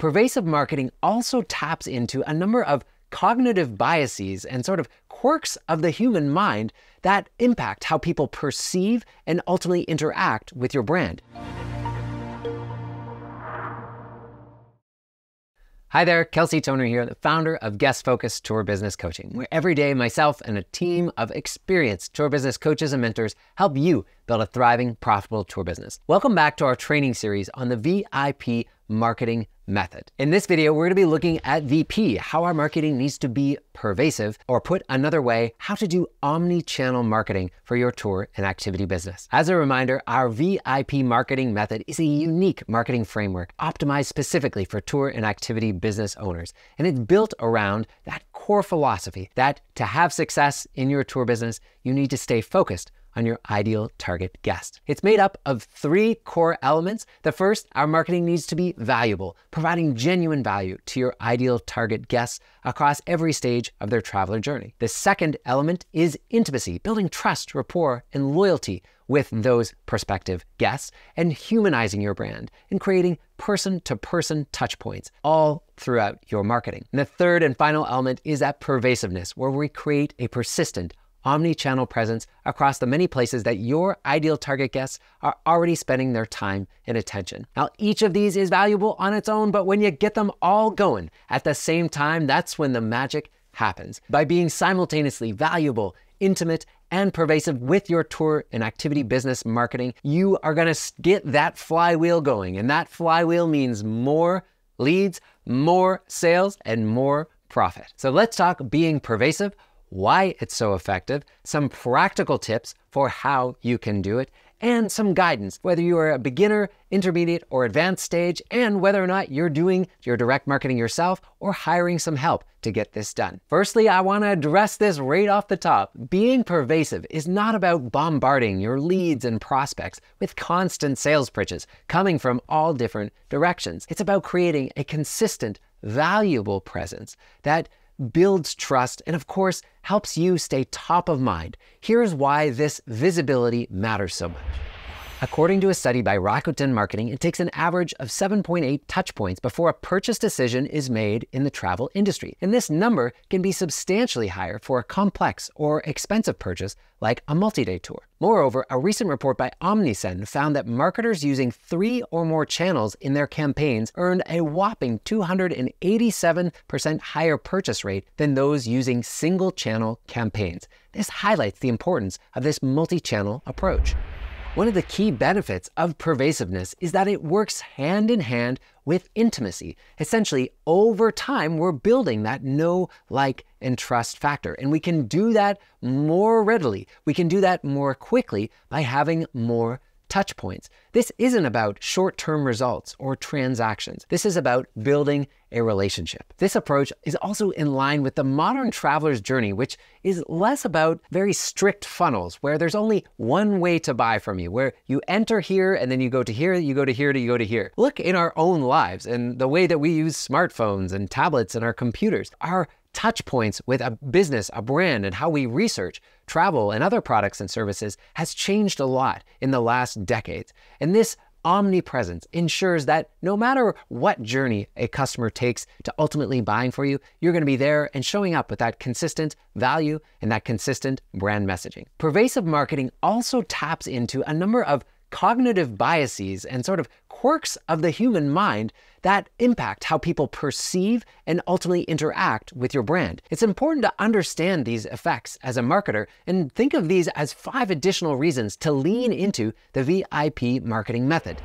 Pervasive marketing also taps into a number of cognitive biases and sort of quirks of the human mind that impact how people perceive and ultimately interact with your brand. Hi there, Kelsey Toner here, the founder of Guest Focused Tour Business Coaching, where every day myself and a team of experienced tour business coaches and mentors help you build a thriving, profitable tour business. Welcome back to our training series on the VIP marketing method. In this video, we're going to be looking at VP, how our marketing needs to be pervasive, or put another way, how to do omni-channel marketing for your tour and activity business. As a reminder, our VIP marketing method is a unique marketing framework optimized specifically for tour and activity business owners. And it's built around that core philosophy that to have success in your tour business, you need to stay focused on your ideal target guest. It's made up of 3 core elements. The first, our marketing needs to be valuable, providing genuine value to your ideal target guests across every stage of their traveler journey. The second element is intimacy, building trust, rapport, and loyalty with those prospective guests, and humanizing your brand and creating person-to-person touch points all throughout your marketing. And the third and final element is that pervasiveness, where we create a persistent, omni-channel presence across the many places that your ideal target guests are already spending their time and attention. Now, each of these is valuable on its own, but when you get them all going at the same time, that's when the magic happens. By being simultaneously valuable, intimate, and pervasive with your tour and activity business marketing, you are gonna get that flywheel going. And that flywheel means more leads, more sales, and more profit. So let's talk being pervasive, why it's so effective, some practical tips for how you can do it, and some guidance, whether you are a beginner, intermediate, or advanced stage, and whether or not you're doing your direct marketing yourself or hiring some help to get this done. Firstly, I want to address this right off the top. Being pervasive is not about bombarding your leads and prospects with constant sales pitches coming from all different directions. It's about creating a consistent, valuable presence that builds trust, and of course, helps you stay top of mind. Here's why this visibility matters so much. According to a study by Rakuten Marketing, it takes an average of 7.8 touch points before a purchase decision is made in the travel industry. And this number can be substantially higher for a complex or expensive purchase like a multi-day tour. Moreover, a recent report by Omnisend found that marketers using 3 or more channels in their campaigns earned a whopping 287% higher purchase rate than those using single-channel campaigns. This highlights the importance of this multi-channel approach. One of the key benefits of pervasiveness is that it works hand in hand with intimacy. Essentially, over time, we're building that know, like, and trust factor. And we can do that more readily. We can do that more quickly by having more touch points. This isn't about short-term results or transactions. This is about building a relationship. This approach is also in line with the modern traveler's journey, which is less about very strict funnels where there's only one way to buy from you, where you enter here and then you go to here, you go to here, you go to here. Look in our own lives and the way that we use smartphones and tablets and our computers. Our touch points with a business, a brand, and how we research, travel, and other products and services has changed a lot in the last decades. And this omnipresence ensures that no matter what journey a customer takes to ultimately buying for you, you're going to be there and showing up with that consistent value and that consistent brand messaging. Pervasive marketing also taps into a number of cognitive biases and sort of quirks of the human mind that impact how people perceive and ultimately interact with your brand. It's important to understand these effects as a marketer and think of these as 5 additional reasons to lean into the VIP marketing method.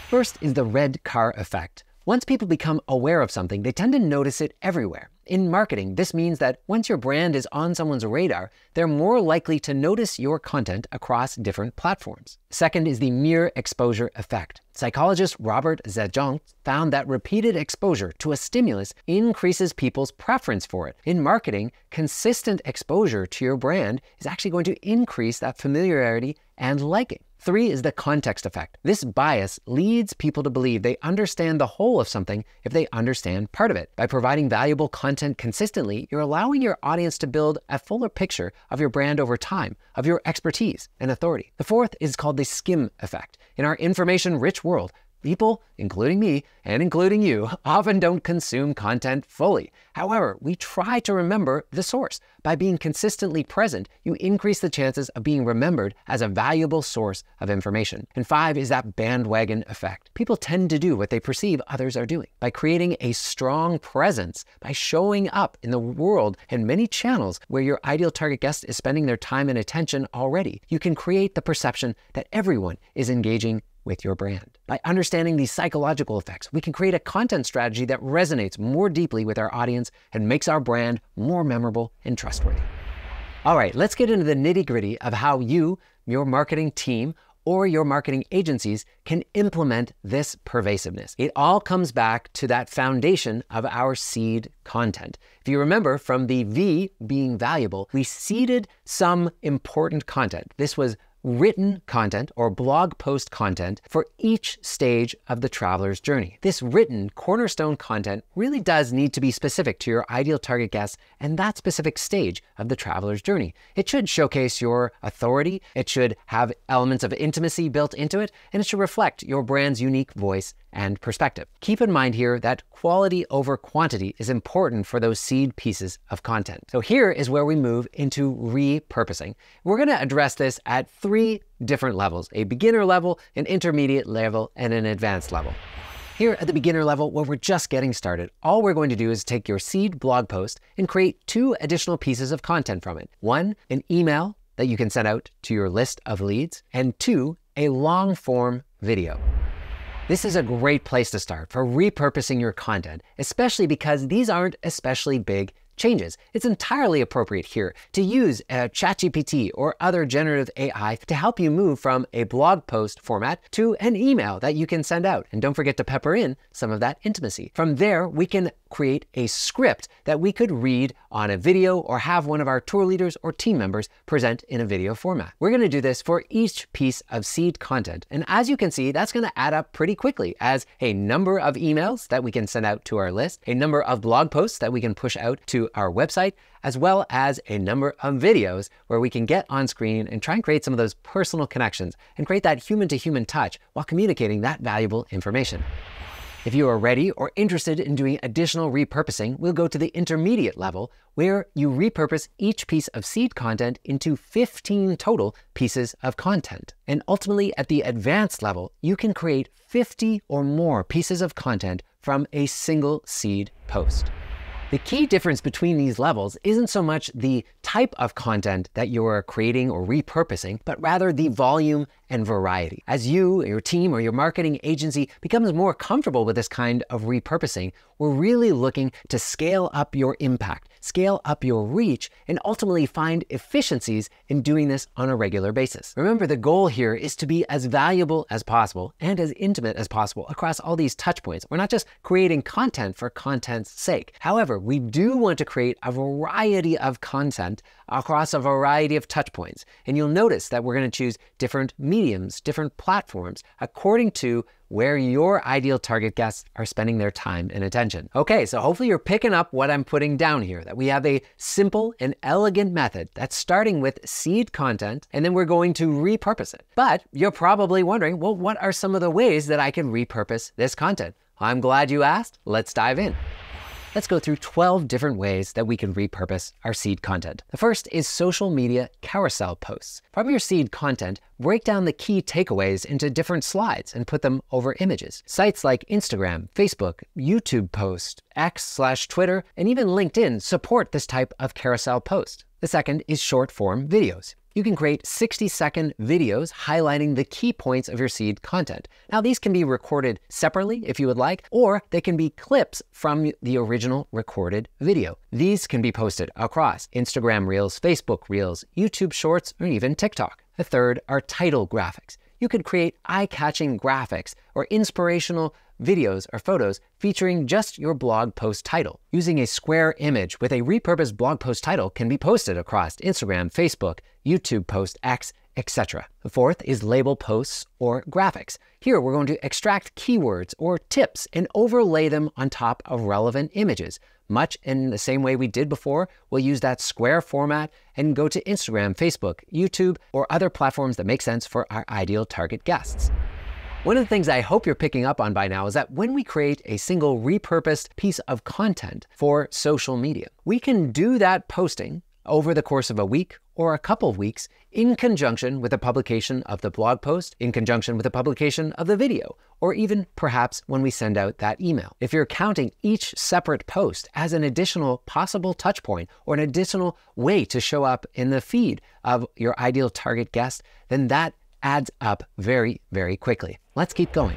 First is the red car effect. Once people become aware of something, they tend to notice it everywhere. In marketing, this means that once your brand is on someone's radar, they're more likely to notice your content across different platforms. Second is the mere exposure effect. Psychologist Robert Zajong found that repeated exposure to a stimulus increases people's preference for it. In marketing, consistent exposure to your brand is actually going to increase that familiarity and liking. 3 is the context effect. This bias leads people to believe they understand the whole of something if they understand part of it. By providing valuable content consistently, you're allowing your audience to build a fuller picture of your brand over time, of your expertise and authority. The 4th is called the skim effect. In our information-rich world, People, including me and including you, often don't consume content fully. However, we try to remember the source. By being consistently present, you increase the chances of being remembered as a valuable source of information. And 5 is that bandwagon effect. People tend to do what they perceive others are doing. By creating a strong presence, by showing up in the world and many channels where your ideal target guest is spending their time and attention already, you can create the perception that everyone is engaging with your brand. By understanding these psychological effects, we can create a content strategy that resonates more deeply with our audience and makes our brand more memorable and trustworthy. All right, let's get into the nitty-gritty of how you, your marketing team, or your marketing agencies can implement this pervasiveness. It all comes back to that foundation of our seed content. If you remember from the V being valuable, we seeded some important content. This was written content or blog post content for each stage of the traveler's journey. This written cornerstone content really does need to be specific to your ideal target guests and that specific stage of the traveler's journey. It should showcase your authority, it should have elements of intimacy built into it, and it should reflect your brand's unique voice and perspective. Keep in mind here that quality over quantity is important for those seed pieces of content. So here is where we move into repurposing. We're going to address this at 3 different levels: a beginner level, an intermediate level, and an advanced level. Here at the beginner level, where we're just getting started, all we're going to do is take your seed blog post and create 2 additional pieces of content from it. 1, an email that you can send out to your list of leads, and 2, a long form video. This is a great place to start for repurposing your content, especially because these aren't especially big changes. It's entirely appropriate here to use ChatGPT or other generative AI to help you move from a blog post format to an email that you can send out. And don't forget to pepper in some of that intimacy. From there, we can create a script that we could read on a video or have one of our tour leaders or team members present in a video format. We're going to do this for each piece of seed content. And as you can see, that's going to add up pretty quickly as a number of emails that we can send out to our list, a number of blog posts that we can push out to our website, as well as a number of videos where we can get on screen and try and create some of those personal connections and create that human-to-human touch while communicating that valuable information. If you are ready or interested in doing additional repurposing, we'll go to the intermediate level where you repurpose each piece of seed content into 15 total pieces of content. And ultimately, at the advanced level, you can create 50 or more pieces of content from a single seed post. The key difference between these levels isn't so much the type of content that you're creating or repurposing, but rather the volume and variety. As you, your team, or your marketing agency becomes more comfortable with this kind of repurposing, we're really looking to scale up your impact, scale up your reach, and ultimately find efficiencies in doing this on a regular basis. Remember, the goal here is to be as valuable as possible and as intimate as possible across all these touch points. We're not just creating content for content's sake. However, we do want to create a variety of content across a variety of touch points. And you'll notice that we're going to choose different mediums, different platforms, according to where your ideal target guests are spending their time and attention. Okay, so hopefully you're picking up what I'm putting down here, that we have a simple and elegant method that's starting with seed content, and then we're going to repurpose it. But you're probably wondering, well, what are some of the ways that I can repurpose this content? I'm glad you asked. Let's dive in. Let's go through 12 different ways that we can repurpose our seed content. The first is social media carousel posts. From your seed content, break down the key takeaways into different slides and put them over images. Sites like Instagram, Facebook, YouTube posts, X/Twitter, and even LinkedIn support this type of carousel post. The second is short form videos. You can create 60-second videos highlighting the key points of your seed content. Now, these can be recorded separately if you would like, or they can be clips from the original recorded video. These can be posted across Instagram Reels, Facebook Reels, YouTube Shorts, or even TikTok. The third are title graphics. You could create eye-catching graphics or inspirational videos or photos featuring just your blog post title. Using a square image with a repurposed blog post title can be posted across Instagram, Facebook, YouTube post, X, etc. The fourth is label posts or graphics. Here we're going to extract keywords or tips and overlay them on top of relevant images. Much in the same way we did before, we'll use that square format and go to Instagram, Facebook, YouTube, or other platforms that make sense for our ideal target guests. One of the things I hope you're picking up on by now is that when we create a single repurposed piece of content for social media, we can do that posting over the course of a week or a couple of weeks in conjunction with the publication of the blog post, in conjunction with the publication of the video, or even perhaps when we send out that email. If you're counting each separate post as an additional possible touch point or an additional way to show up in the feed of your ideal target guest, then that adds up very, very quickly. Let's keep going.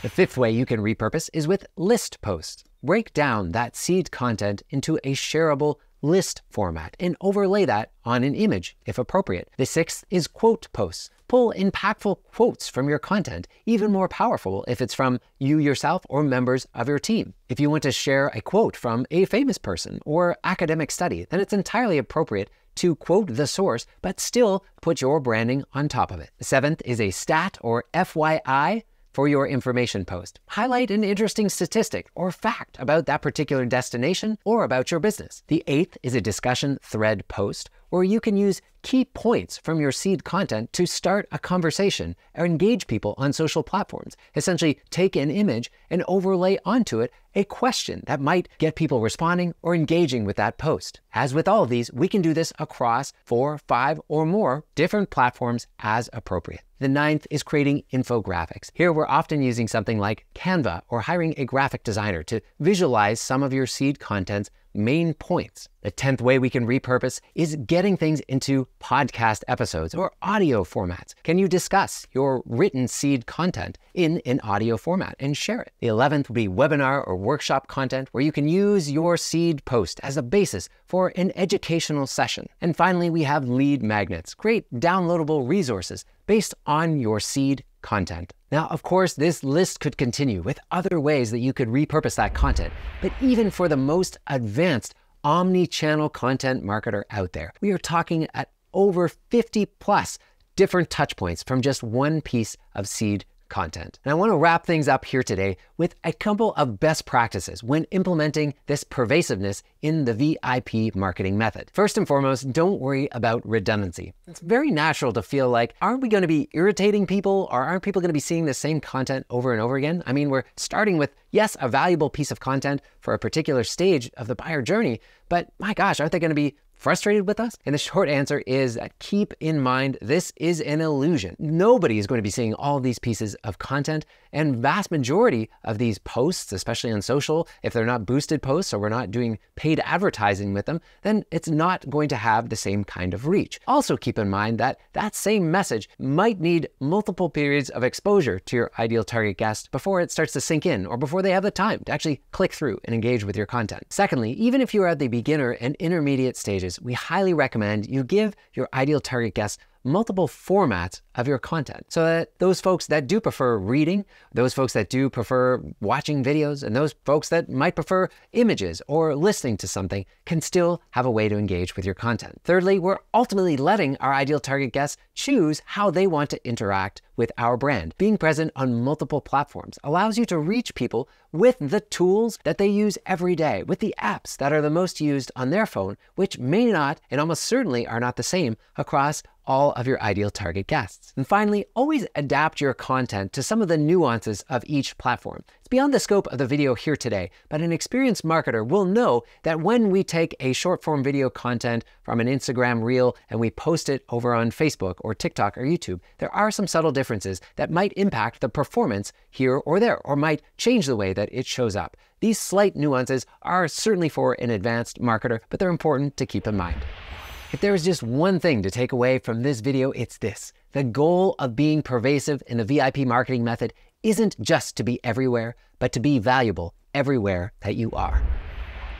The fifth way you can repurpose is with list posts. Break down that seed content into a shareable list format and overlay that on an image if appropriate. The sixth is quote posts. Pull impactful quotes from your content, even more powerful if it's from you yourself or members of your team. If you want to share a quote from a famous person or academic study, then it's entirely appropriate to quote the source, but still put your branding on top of it. The seventh is a stat or FYI for your information post. Highlight an interesting statistic or fact about that particular destination or about your business. The eighth is a discussion thread post, where you can use key points from your seed content to start a conversation or engage people on social platforms. Essentially, take an image and overlay onto it a question that might get people responding or engaging with that post. As with all of these, we can do this across 4, 5, or more different platforms as appropriate. The ninth is creating infographics. Here, we're often using something like Canva or hiring a graphic designer to visualize some of your seed content's main points. The 10th way we can repurpose is getting things into podcast episodes or audio formats. Can you discuss your written seed content in an audio format and share it? The 11th would be webinar or workshop content, where you can use your seed post as a basis for an educational session. And finally, we have lead magnets. Create downloadable resources based on your seed content. Now, of course, this list could continue with other ways that you could repurpose that content, but even for the most advanced omni-channel content marketer out there, we are talking at over 50 plus different touch points from just one piece of seed content. And I want to wrap things up here today with a couple of best practices when implementing this pervasiveness in the VIP marketing method. First and foremost, don't worry about redundancy. It's very natural to feel like, aren't we going to be irritating people, or aren't people going to be seeing the same content over and over again? I mean, we're starting with, yes, a valuable piece of content for a particular stage of the buyer journey, but my gosh, aren't they going to be frustrated with us? And the short answer is that keep in mind, this is an illusion. Nobody is going to be seeing all of these pieces of content, and vast majority of these posts, especially on social, if they're not boosted posts or we're not doing paid advertising with them, then it's not going to have the same kind of reach. Also keep in mind that that same message might need multiple periods of exposure to your ideal target guest before it starts to sink in, or before they have the time to actually click through and engage with your content. Secondly, even if you are at the beginner and intermediate stages, we highly recommend you give your ideal target guests multiple formats of your content, so that those folks that do prefer reading, those folks that do prefer watching videos, and those folks that might prefer images or listening to something can still have a way to engage with your content. Thirdly, we're ultimately letting our ideal target guests choose how they want to interact with our brand. Being present on multiple platforms allows you to reach people with the tools that they use every day, with the apps that are the most used on their phone, which may not, and almost certainly are not the same across all of your ideal target guests. And finally, always adapt your content to some of the nuances of each platform. It's beyond the scope of the video here today, but an experienced marketer will know that when we take a short form video content from an Instagram reel and we post it over on Facebook or TikTok or YouTube, there are some subtle differences that might impact the performance here or there, or might change the way that it shows up. These slight nuances are certainly for an advanced marketer, but they're important to keep in mind. If there is just one thing to take away from this video, it's this. The goal of being pervasive in the VIP marketing method isn't just to be everywhere, but to be valuable everywhere that you are.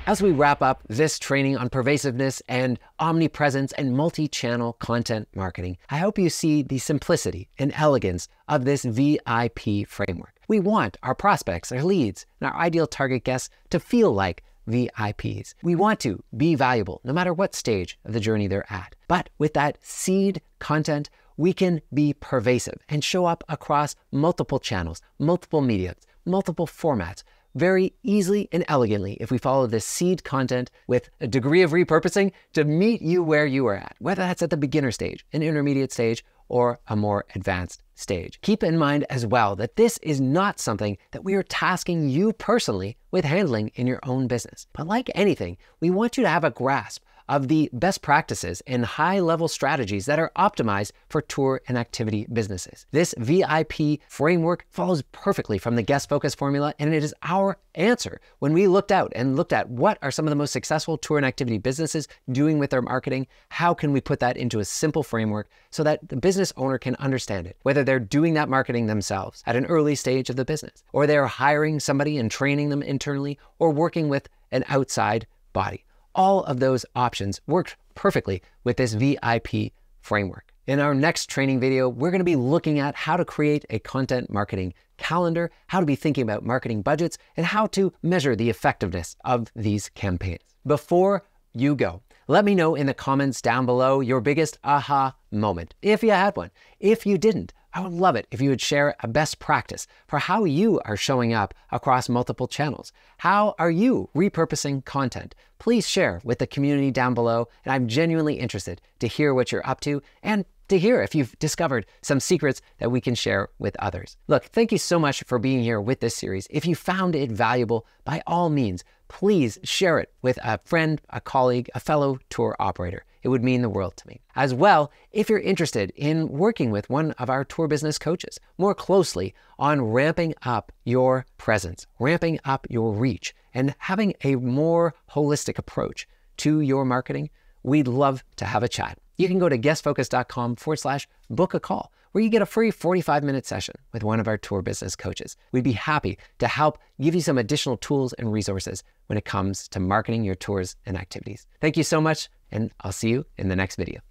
As we wrap up this training on pervasiveness and omnipresence and multi-channel content marketing, I hope you see the simplicity and elegance of this VIP framework. We want our prospects, our leads, and our ideal target guests to feel like VIPs. We want to be valuable no matter what stage of the journey they're at. But with that seed content, we can be pervasive and show up across multiple channels, multiple mediums, multiple formats, very easily and elegantly if we follow this seed content with a degree of repurposing to meet you where you are at, whether that's at the beginner stage, an intermediate stage, or a more advanced stage. Keep in mind as well that this is not something that we are tasking you personally with handling in your own business. But like anything, we want you to have a grasp of the best practices and high-level strategies that are optimized for tour and activity businesses. This VIP framework follows perfectly from the guest focus formula, and it is our answer when we looked at what are some of the most successful tour and activity businesses doing with their marketing. How can we put that into a simple framework so that the business owner can understand it, whether they're doing that marketing themselves at an early stage of the business, or they're hiring somebody and training them internally, or working with an outside body. All of those options worked perfectly with this VIP framework. In our next training video, we're going to be looking at how to create a content marketing calendar, how to be thinking about marketing budgets, and how to measure the effectiveness of these campaigns. Before you go, let me know in the comments down below your biggest aha moment, if you had one. If you didn't, I would love it if you would share a best practice for how you are showing up across multiple channels. How are you repurposing content? Please share with the community down below, and I'm genuinely interested to hear what you're up to and to hear if you've discovered some secrets that we can share with others. Look, thank you so much for being here with this series. If you found it valuable, by all means, please share it with a friend, a colleague, a fellow tour operator. It would mean the world to me. As well, if you're interested in working with one of our tour business coaches more closely on ramping up your presence, ramping up your reach, and having a more holistic approach to your marketing, we'd love to have a chat. You can go to guestfocus.com/book a call, where you get a free 45-minute session with one of our tour business coaches. We'd be happy to help give you some additional tools and resources when it comes to marketing your tours and activities. Thank you so much, and I'll see you in the next video.